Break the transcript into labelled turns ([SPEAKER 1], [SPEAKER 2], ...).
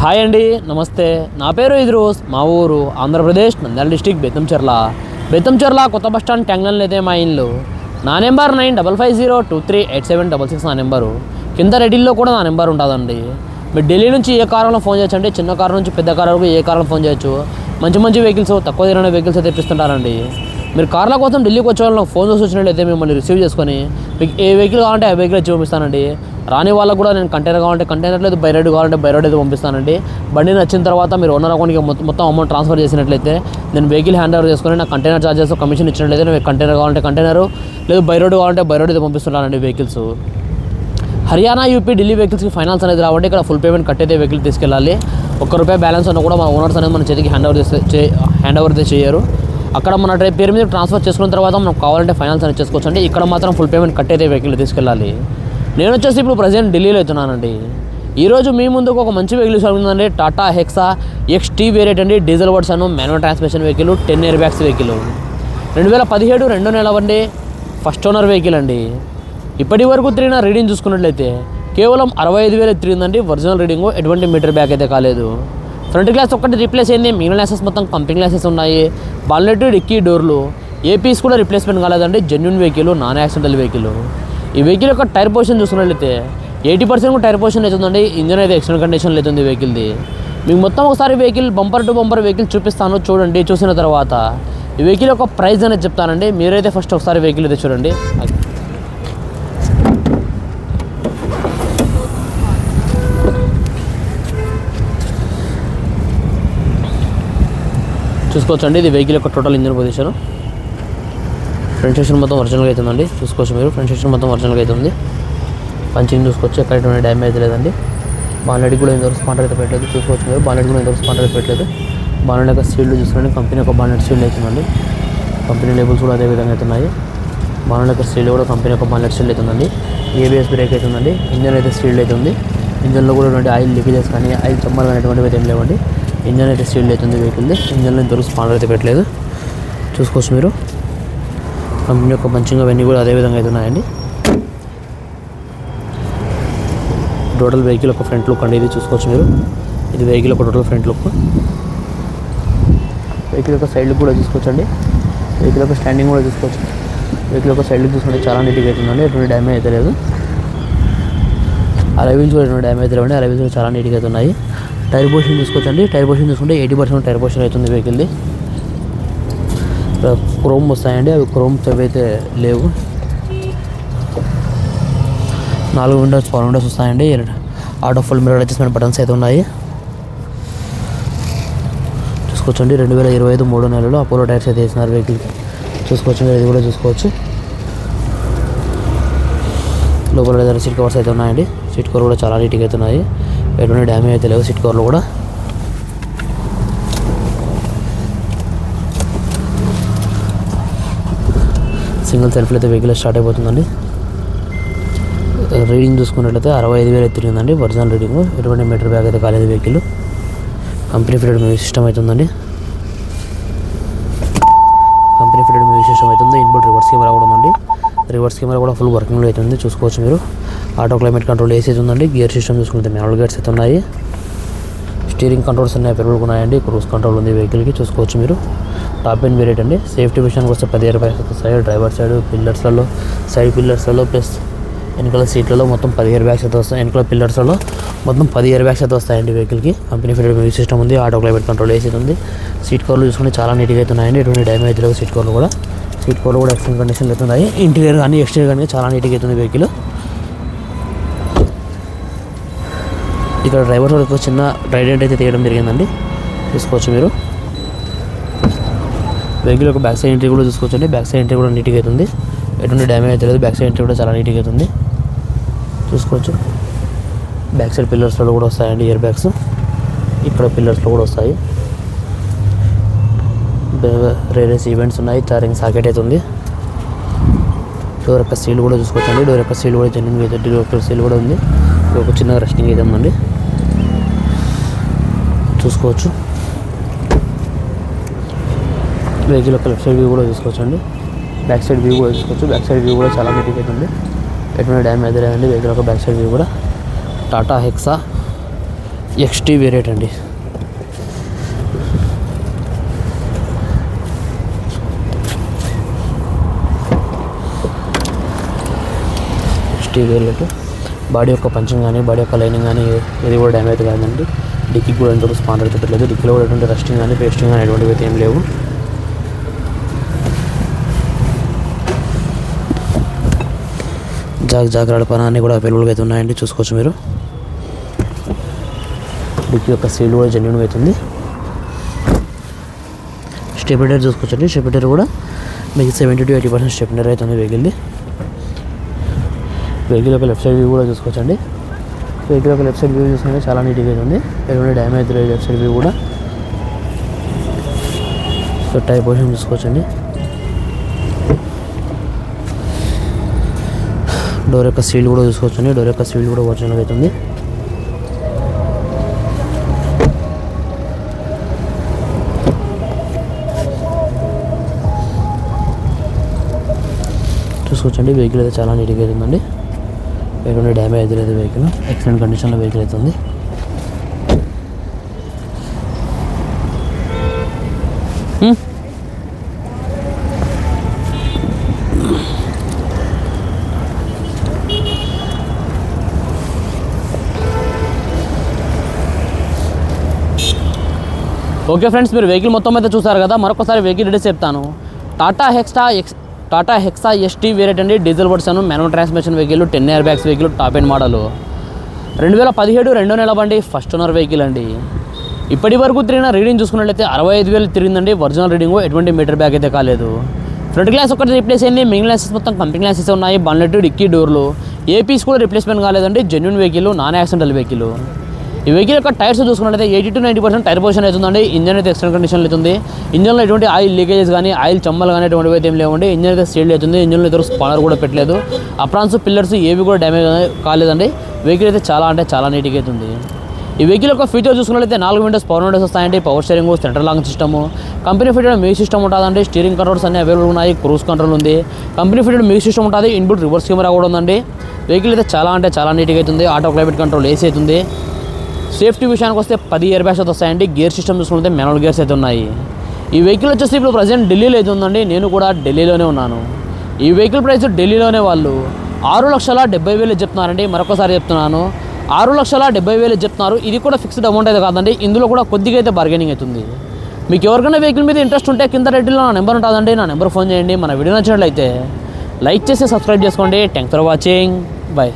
[SPEAKER 1] Hi అండి, నమస్తే. నా పేరు ఇద్రూస్. మా ఊరు ఆంధ్రప్రదేశ్ నంద్యాల డిస్టిక్ బెత్తంచెర్ల కొత్త బస్ స్టాండ్ ట్యాంగ్లైన్లో అయితే మా ఇల్లు. నా నెంబర్ 9550238766 నా నెంబరు. కింద రెడీల్లో కూడా నా నెంబర్ ఉంటుందండి. మీరు ఢిల్లీ నుంచి ఏ కారులో ఫోన్ చేయొచ్చు అంటే చిన్న కారు నుంచి పెద్ద కారు వరకు ఏ కారులో ఫోన్ చేయొచ్చు. మంచి మంచి వెహికల్స్, తక్కువ ధరమైన వెహికల్స్ అయితే తెప్పిస్తుంటారండి. మీరు కార్ల కోసం ఢిల్లీకి వచ్చే వాళ్ళకి ఫోన్ చేసి వచ్చినట్లయితే మిమ్మల్ని రిసీవ్ చేసుకొని మీకు ఏ వెహికల్ కావాలంటే ఆ వెహికల్ చూపిస్తానండి. రాని వాళ్ళకు కూడా నేను కంటైనర్ కావాలంటే కంటైనర్, లేదు బై రోడ్ కావాలంటే బై రోడ్ అయితే పంపిస్తానండి. బండి నచ్చిన తర్వాత మీరు ఓనర్ అకౌంట్కి మొత్తం అమౌంట్ ట్రాన్స్ఫర్ చేసినట్లయితే నేను వెహికల్ హ్యాండ్ ఓవర్ చేసుకొని నా కంటైనర్ చార్జెస్ కమిషన్ ఇచ్చినట్లయితే నేను కంటైనర్ కావాలంటే కంటైనర్, లేదు బై రోడ్ కావాలంటే బై రోడ్ అయితే పంపిస్తున్నానండి వెహికల్స్. హర్యానా, యూపీ, ఢిల్లీ వెహికల్స్కి ఫైనాన్స్ అనేది రావండి. ఇక్కడ ఫుల్ పేమెంట్ కట్టయితే వెహికల్ తీసుకెళ్ళాలి. ₹1 బ్యాలెన్స్ అన్న కూడా మన ఓనర్స్ అనేది మన చేతికి హ్యాండ్ ఓవర్ అయితే చేయరు. అక్కడ మన పేరు మీద ట్రాన్స్ఫర్ చేసుకున్న తర్వాత మనం కావాలంటే ఫైనాన్స్ అనేది చేసుకోవచ్చు అండి. ఇక్కడ మాత్రం ఫుల్ పేమెంట్ కట్టయితే వెహికల్ తీసుకెళ్ళాలి. నేను వచ్చేసి ఇప్పుడు ప్రజెంట్ ఢిల్లీలో అవుతున్నానండి. ఈరోజు మీ ముందుకు ఒక మంచి వెహికల్ ఉందండి. టాటా హెక్సా XT వేరియంట్ అండి. Diesel version, manual transmission vehicle, 10 air bags vehicle. 2017 2వ నెల అండి. ఫస్ట్ ఓనర్ వెహికల్ అండి. ఇప్పటి వరకు తిరిగిన రీడింగ్ చూసుకున్నట్లయితే కేవలం 65,000 తిరిగిందండి. ఒరిజినల్ రీడింగ్, ఎటువంటి మీటర్ బ్యాక్ అయితే కాలేదు. ఫ్రంట్ గ్లాస్ ఒక్కటి రీప్లేస్ అయింది. మిగిలిన గ్లాసెస్ మొత్తం కంపెనీ గ్లాసెస్ ఉన్నాయి. బాల్నెట్, డిక్కీ డోర్లు ఏ పీస్ కూడా రీప్లేస్మెంట్ కాలేదండి. Genuine vehicle, non accidental vehicle. ఈ వెహికల్ యొక్క టైర్ పొజిషన్ చూసుకున్నట్లయితే 80% కూడా టైర్ పొజిషన్ అవుతుందండి. ఇంజన్ అయితే ఎక్సలెంట్ కండిషన్లో అవుతుంది వెహికల్ది. మీకు మొత్తం ఒకసారి vehicle bumper to bumper vehicle చూపిస్తాను, చూడండి. చూసిన తర్వాత ఈ వెహికల్ యొక్క ప్రైస్ అనేది చెప్తానండి. మీరైతే ఫస్ట్ ఒకసారి వెహికల్ అయితే చూడండి. చూసుకోవచ్చండి, ఇది వెహికల్ యొక్క total engine position. Front section మొత్తం ఒరిజినల్గా అవుతుందండి. చూసుకోవచ్చు మీరు, ఫ్రంట్ సెక్షన్ మొత్తం ఒరిజినల్గా అవుతుంది. పంచింగ్ చూసుకోవచ్చు, ఎక్కడ ఎటువంటి డ్యామేజ్ లేదండి. బానెట్ కూడా ఇంతవరకు స్పాండర్ అయితే పెట్టలేదు. చూసుకోవచ్చు మీరు, బానెట్ కూడా ఇంతవరకు స్పాండర్ అయితే పెట్టలేదు. బానెట్ యొక్క సీల్డ్ చూసుకోండి, కంపెనీ యొక్క బానెట్ సీల్డ్ అవుతుందండి. కంపెనీ లేబుల్స్ కూడా అదే విధంగా అవుతున్నాయి. బానెట్ యొక్క సీల్డ్ కూడా కంపెనీ యొక్క బానెట్ సీల్డ్ అవుతుందండి. ABS బ్రేక్ అవుతుందండి. ఇంజన్ అయితే సీల్డ్ అవుతుంది. ఇంజన్లో కూడా ఎటువంటి ఆయిల్ లీకేజెస్ కానీ ఆయిల్ చమ్మలు అనేటువంటివి అయితే ఏం లేవండి. ఇంజన్ అయితే సీల్డ్ అవుతుంది వెహికల్ది. ఇంజన్లో ఇంతవరకు స్పాండర్ అయితే పెట్టలేదు. చూసుకోవచ్చు మీరు, కంపెనీ యొక్క పంచింగ్ అవన్నీ కూడా అదే విధంగా అవుతున్నాయండి. టోటల్ వెహికల్ ఒక ఫ్రంట్ లుక్ అండి. ఇది చూసుకోవచ్చు మీరు, ఇది వెహికల్ ఒక టోటల్ ఫ్రంట్ లుక్. వెహికల్ యొక్క సైడ్ లుక్ కూడా చూసుకోవచ్చండి. వెహికల్ యొక్క స్టాండింగ్ కూడా చూసుకోవచ్చు. వెహికల్ యొక్క సైడ్ లుక్ చూసుకుంటే చాలా నీట్గా అవుతుందండి. ఎటువంటి డ్యామేజ్ అయితే లేదు. అలవిన్స్ కూడా ఎటువంటి డ్యామేజ్ లేవండి. అలవిన్స్ కూడా చాలా నీట్గా అవుతున్నాయి. టైర్ పొజిషన్ చూసుకోవచ్చండి. టైర్ పొజిషన్ చూసుకుంటే 80% టైర్ పొజిషన్ అవుతుంది వెహికల్ది. క్రోమ్ వస్తాయండి, అవి క్రోమ్స్ అయితే లేవు. 4 విండోస్, పవర్ విండోస్ వస్తాయండి. Auto full mirror adjustment buttons అయితే ఉన్నాయి. చూసుకోవచ్చండి, 2025 3వ నెలలో అపోలో టైర్స్ అయితే వేసినారు వెహికల్కి. చూసుకోవచ్చు మీరు, ఇది కూడా చూసుకోవచ్చు. లోపల ఏదైనా సీట్ కవర్స్ అయితే ఉన్నాయండి. సీట్ కవర్ కూడా చాలా నీట్గా అయితే ఉన్నాయి. ఎటువంటి డ్యామేజ్ అయితే లేవు సీట్ కవర్లో కూడా. సింగిల్ సెల్ఫ్లో అయితే వెహికల్ స్టార్ట్ అయిపోతుందండి. రీడింగ్ చూసుకున్నట్లయితే 65,000 తిరిగిందండి. ఒరిజినల్ రీడింగ్, ఎటువంటి మీటర్ బ్యాగ్ అయితే కాలేదు vehicle. Company fitted music system అవుతుందండి. కంపెనీ ఫిటెడ్ మ్యూజిక్ సిస్టమ్ అవుతుంది. ఇన్బుల్ రివర్స్ కెమెరా కూడా ఉందండి. రివర్స్ కెమెరా కూడా ఫుల్ వర్కింగ్లో అవుతుంది. చూసుకోవచ్చు మీరు, ఆటో క్లైమేట్ కంట్రోల్ AC ఉందండి. గేర్ సిస్టమ్ చూసుకుంటే మాన్యువల్ గేర్స్ అయితే ఉన్నాయి. స్టీరింగ్ కంట్రోల్స్ అన్నీ అవైలబుల్గా ఉన్నాయండి. క్రూజ్ కంట్రోల్ ఉంది వెహికల్కి. చూసుకోవచ్చు మీరు, టాప్ ఎండ్ వేరియంట్ అండి. సేఫ్టీ విషయానికి వస్తే 10 ఎయిర్ బ్యాగ్స్ వస్తాయి. డ్రైవర్ సైడ్ పిల్లర్స్లలో, సైడ్ పిల్లర్స్లలో ప్లస్ వెనకాల సీట్లలో మొత్తం 10 ఎయిర్ బ్యాగ్స్ అయితే వస్తాయి. వెనకాల పిల్లర్స్లో మొత్తం 10 ఎయిర్ బ్యాగ్స్ అయితే వస్తాయండి వెహికల్కి. కంపెనీ ఫిటెడ్ మ్యూజిక్ సిస్టమ్ ఉంది. ఆటో క్లైమేట్ కంట్రోల్ AC ఉంది. సీట్ కవర్లు చూసుకుంటే చాలా నీట్గా అయితే ఉన్నాయండి. ఎటువంటి డ్యామేజ్ లేవు సీట్ కవర్లు కూడా. సీట్ కవర్లు కూడా ఎక్సలెంట్ కండిషన్లో అవుతున్నాయి. ఇంటీరియర్ కానీ ఎక్స్టీరియర్ కానీ చాలా నీట్గా అవుతుంది వెహికల్. ఇక్కడ డ్రైవర్ సైడ్ ఒక చిన్న రైడెంట్ అయితే తీయడం జరిగిందండి. చూసుకోవచ్చు మీరు, వెహికల్ యొక్క బ్యాక్ సైడ్ ఎంట్రీ కూడా చూసుకోవచ్చండి. బ్యాక్ సైడ్ ఎంట్రీ కూడా నీట్గా అవుతుంది. ఎటువంటి డ్యామేజ్ అయితే లేదు. బ్యాక్ సైడ్ ఎంట్రీ కూడా చాలా నీట్గా అవుతుంది. చూసుకోవచ్చు, బ్యాక్ సైడ్ పిల్లర్స్లో కూడా వస్తాయండి ఇయర్ బ్యాగ్స్. ఇక్కడ పిల్లర్స్లో కూడా వస్తాయి. రేరియస్ ఈవెంట్స్ ఉన్నాయి. చార్జింగ్ సాకెట్ అయితే ఉంది. డోర్ యొక్క సీల్ కూడా చూసుకోవచ్చండి. డోర్ యొక్క సీల్ కూడా జెన్యూన్ అయితే, డోర్ యొక్క సీల్ కూడా ఉంది. ఒక చిన్న రెస్టింగ్ అయితే ఉందండి. చూసుకోవచ్చు, వెహికల్ యొక్క లెఫ్ట్ సైడ్ వ్యూ కూడా చూసుకోవచ్చండి. బ్యాక్ సైడ్ వ్యూ కూడా చూసుకోవచ్చు. బ్యాక్ సైడ్ వ్యూ కూడా చాలా నీట్గా అయితే ఉంది. ఎటువంటి డ్యామేజ్ లేదండి వెహికల్ యొక్క బ్యాక్ సైడ్ వ్యూ కూడా. టాటా హెక్సా XT వేరియంట్ అండి. XT వేరియంట్ బాడీ యొక్క పంచింగ్ కానీ బాడీ యొక్క లైనింగ్ కానీ ఇది కూడా డ్యామేజ్ కాదండి. డిక్కీ కూడా ఎంతవరకు స్పాండర్ పెట్టలేదు. డిక్కీలో కూడా ఎటువంటి రస్టింగ్ కానీ పేస్టింగ్ కానీ ఎటువంటివి అయితే ఏం లేవు. జాగ్రత్త పని అన్నీ కూడా అవైలబుల్గా అయితే ఉన్నాయండి, చూసుకోవచ్చు మీరు. డిక్కీ యొక్క సీల్ కూడా జెన్యూన్గా అవుతుంది. స్టెబిలైజర్ చూసుకోవచ్చండి. స్టెబిలైజర్ కూడా మీకు 70 to 80% స్టెబిలైజర్ అవుతుంది వెహికల్ది. వెహికల్ యొక్క లెఫ్ట్ సైడ్ వ్యూ కూడా చూసుకోవచ్చండి. వెహికల్ యొక్క లెఫ్ట్ సైడ్ వ్యూ చూసుకుంటే చాలా నీట్గా అవుతుంది. ఎటువంటి డ్యామేజ్ లేదు లెఫ్ట్ సైడ్ వ్యూ కూడా. సో టైర్ పొజిషన్ చూసుకోవచ్చండి. డోర్ యొక్క సీల్ కూడా చూసుకోవచ్చండి. డోర్ యొక్క సీల్ కూడా ఒరిజినల్గా అవుతుంది. చూసుకోవచ్చండి. వెహికల్ అయితే చాలా నీట్గా అవుతుందండి. ఎటువంటి డ్యామేజ్ లేదు. వెహికల్ ఎక్సలెంట్ కండిషన్లో వెహికల్ అవుతుంది. ఓకే ఫ్రెండ్స్, మీరు వెహికల్ మొత్తం అయితే చూసారు కదా. మరొకసారి వెహికల్ డీటెయిల్స్ చెప్తాను. టాటా హెక్సా ST వేరియంట్ అండి. Diesel version, manual transmission vehicle, 10 air bags vehicle, top end model, 2017 2వ నెల బండి, ఫస్ట్ ఓనర్ వెహికల్ అండి. ఇప్పటి వరకు తిరిగిన రీడింగ్ చూసుకున్నట్లయితే 65,000 తిరిగిందండి. ఒరిజినల్ రీడింగ్, ఎటువంటి మీటర్ బ్యాగ్ అయితే కాలేదు. ఫ్రంట్ గ్లాస్ ఒకటి రీప్లేస్ అయింది. మిగిలిన గ్లాసెస్ మొత్తం కంపెనీ గ్లాసెస్ ఉన్నాయి. బన్లెట్, డిక్కీ డోర్లు ఏ పీస్ కూడా రీప్లేస్మెంట్ కాలేదండి. Genuine vehicle, non accidental vehicle. ఈ వెహికల్ యొక్క టైర్స్ చూసుకున్నట్లయితే 80 to 90% టైర్ పొజిషన్ అవుతుందండి. ఇంజన్ అయితే ఎక్సలెంట్ కండిషన్లో అవుతుంది. ఇంజన్లో ఎటువంటి ఆయిల్ లీకేజెస్ కానీ ఆయిల్ చమ్మలు కానీ ఎటువంటి అయితే ఏం లేవండి. ఇంజన్ అయితే స్టీల్ అవుతుంది. ఇంజన్లో ఇద్దరు స్పానర్ కూడా పెట్టలేదు. అప్రాన్స్, పిల్లర్స్ ఏవి కూడా డ్యామేజ్ కాలేదండి. వెహికల్ అయితే చాలా అంటే చాలా నీట్గా అవుతుంది. ఈ వెహికల్ యొక్క ఫీచర్ చూసుకున్నట్లయితే 4 విండోస్ పవర్ విండోస్ వస్తాయండి. Power steering, central locking system, company fitted music system ఉంటుందండి. స్టీరింగ్ కంట్రోల్స్ అన్ని అవైలబుల్ ఉన్నాయి. క్రూజ్ కంట్రోల్ ఉంది. కంపెనీ ఫిటెడ్ మ్యూజిక్ సిస్టమ్ ఉంటుంది. ఇన్బుల్ట్ రివర్స్ కెమెరా కూడా ఉందండి. వెహికల్ అయితే చాలా అంటే చాలా నీట్గా అవుతుంది. ఆటో క్లైమేట్ కంట్రోల్ ఏసీ అవుతుంది. సేఫ్టీ విషయానికి వస్తే 10 air bags అయితే వస్తాయండి. గేర్ సిస్టమ్ చూసుకుంటే మాన్యువల్ గేర్స్ అయితే ఉన్నాయి. ఈ వెహికల్ వచ్చేసి ఇప్పుడు ప్రజెంట్ ఢిల్లీలో అయితే ఉందండి. నేను కూడా ఢిల్లీలోనే ఉన్నాను. ఈ వెహికల్ ప్రైస్ ఢిల్లీలోనే వాళ్ళు 6,70,000 చెప్తున్నారండి. మరొకసారి చెప్తున్నాను, 6,70,000 చెప్తున్నారు. ఇది కూడా ఫిక్స్డ్ అమౌంట్ అయితే కాదండి. ఇందులో కూడా కొద్దిగా అయితే బార్గెనింగ్ అవుతుంది. మీకు ఎవరికైనా వెహికల్ మీద ఇంట్రెస్ట్ ఉంటే కింద రెడ్డిలో నా నెంబర్ ఉంటుందండి. నా నెంబర్ ఫోన్ చేయండి. మన వీడియో నచ్చినట్లయితే లైక్ చేసి సబ్స్క్రైబ్ చేసుకోండి. Thanks for watching. బాయ్.